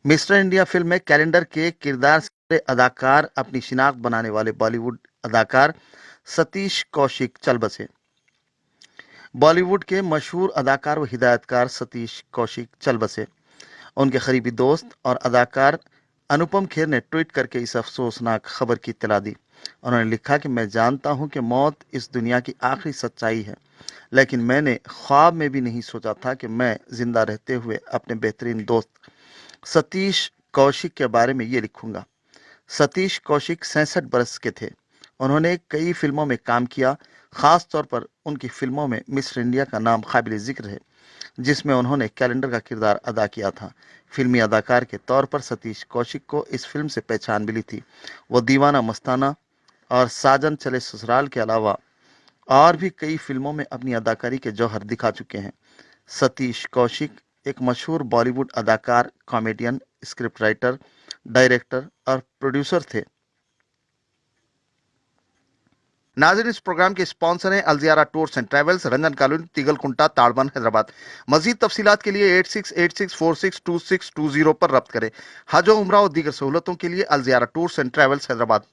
Mister India film में calendar के किरदार से अदाकार अपनी शिनाख्त बनाने वाले बॉलीवुड अदाकार सतीश कौशिक चल बसे। बॉलीवुड के मशहूर अदाकार व हिदायतकार सतीश कौशिक चल बसे। उनके करीबी दोस्त और अदाकार अनुपम खेर ने ट्वीट करके इस अफसोसनाक खबर की इत्तला दी। उन्होंने लिखा कि मैं जानता हूं कि मौत इस दुनिया की आखिरी सच्चाई है, लेकिन मैंने ख्वाब में भी नहीं सोचा था कि मैं जिंदा रहते हुए अपने बेहतरीन दोस्त सतीश कौशिक के बारे में ये लिखूंगा। सतीश कौशिक 66 बरस के थे। उन्होंने कई फिल्मों में काम किया। खास तौर पर उनकी फिल्मों में मिस्टर इंडिया का नाम काबिल जिक्र है, जिसमें उन्होंने कैलेंडर का किरदार अदा किया था। फिल्मी अदाकार के तौर पर सतीश कौशिक को इस फिल्म से पहचान मिली थी। वो दीवाना मस्ताना और साजन चले ससुराल के अलावा और भी कई फिल्मों में अपनी अदाकारी के जौहर दिखा चुके हैं। सतीश कौशिक एक मशहूर बॉलीवुड अदाकार, कॉमेडियन, स्क्रिप्ट राइटर, डायरेक्टर और प्रोड्यूसर थे। नाज़रीन, इस प्रोग्राम के स्पॉन्सर हैं अलजियारा tours and travels, Ranjan colony, Tigalkunta, Tadban, Hyderabad. मजीद तफसीलात के लिए 8686462620 पर रब्त करें। हज और उम्रा और दीगर सहूलतों के लिए अलजियारा टूर्स एंड ट्रैवल्स, हैदराबाद।